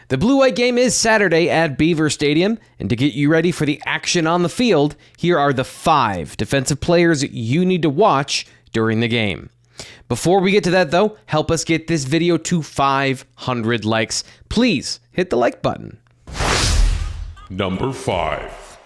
The Blue-White game is Saturday at Beaver Stadium, and to get you ready for the action on the field, here are the 5 defensive players you need to watch during the game. Before we get to that, though, help us get this video to 500 likes. Please hit the like button. Number 5.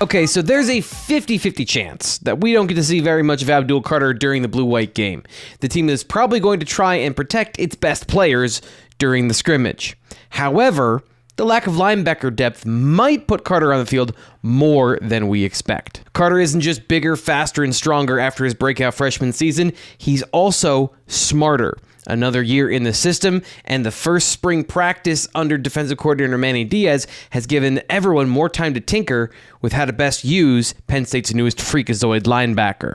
Okay, so there's a 50-50 chance that we don't get to see very much of Abdul Carter during the Blue-White game. The team is probably going to try and protect its best players during the scrimmage. However, the lack of linebacker depth might put Carter on the field more than we expect. Carter isn't just bigger, faster, and stronger after his breakout freshman season, he's also smarter. Another year in the system, and the first spring practice under defensive coordinator Manny Diaz has given everyone more time to tinker with how to best use Penn State's newest freakazoid linebacker.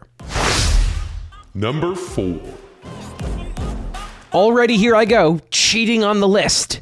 Number 4. Already here I go, cheating on the list.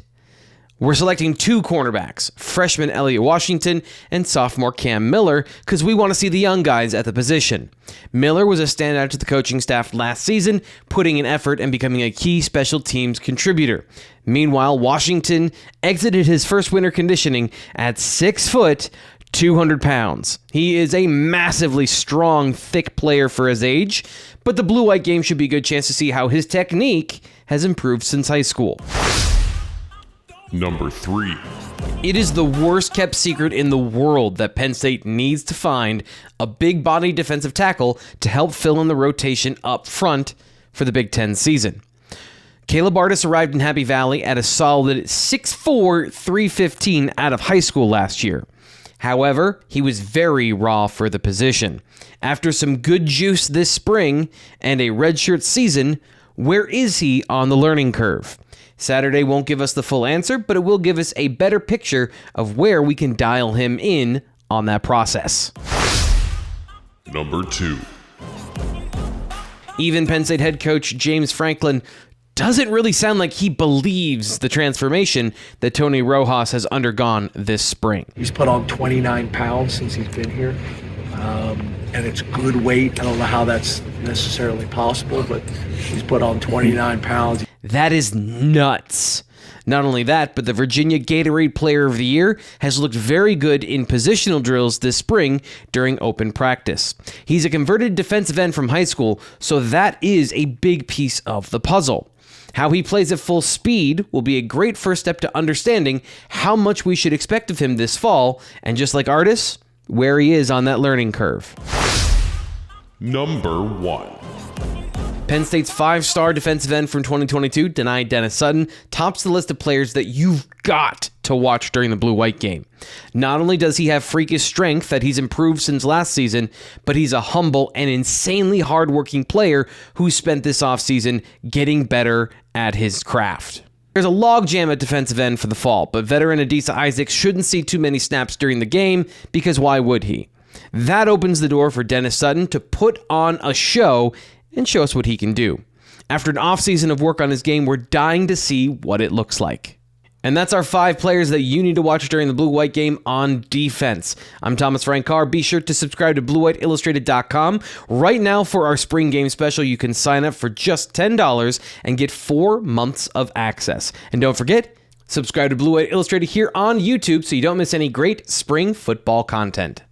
We're selecting 2 cornerbacks, freshman Elliot Washington and sophomore Cam Miller, because we want to see the young guys at the position. Miller was a standout to the coaching staff last season, putting in effort and becoming a key special teams contributor. Meanwhile, Washington exited his first winter conditioning at 6 foot, 200 pounds. He is a massively strong, thick player for his age, but the Blue-White game should be a good chance to see how his technique has improved since high school. Number 3. It is the worst kept secret in the world that Penn State needs to find a big body defensive tackle to help fill in the rotation up front for the Big Ten season. Caleb Artis arrived in Happy Valley at a solid 6'4", 315 out of high school last year. However, he was very raw for the position. After some good juice this spring and a redshirt season, where is he on the learning curve? Saturday won't give us the full answer, but it will give us a better picture of where we can dial him in on that process. Number 2. Even Penn State head coach James Franklin doesn't really sound like he believes the transformation that Tony Rojas has undergone this spring. He's put on 29 pounds since he's been here, and it's good weight. I don't know how that's necessarily possible, but he's put on 29 pounds. That is nuts. Not only that, but the Virginia Gatorade Player of the Year has looked very good in positional drills this spring during open practice. He's a converted defensive end from high school, so that is a big piece of the puzzle. How he plays at full speed will be a great first step to understanding how much we should expect of him this fall, and just like Artis, where he is on that learning curve. Number 1. Penn State's 5-star defensive end from 2022, Dennis-Sutton, tops the list of players that you've got to watch during the Blue-White game. Not only does he have freakish strength that he's improved since last season, but he's a humble and insanely hardworking player who spent this offseason getting better at his craft. There's a logjam at defensive end for the fall, but veteran Adisa Isaac shouldn't see too many snaps during the game, because why would he? That opens the door for Dennis-Sutton to put on a show and show us what he can do. After an offseason of work on his game, we're dying to see what it looks like. And that's our 5 players that you need to watch during the Blue-White game on defense. I'm Thomas Frank Carr. Be sure to subscribe to BlueWhiteIllustrated.com. Right now for our spring game special, you can sign up for just $10 and get 4 months of access. And don't forget, subscribe to Blue White Illustrated here on YouTube so you don't miss any great spring football content.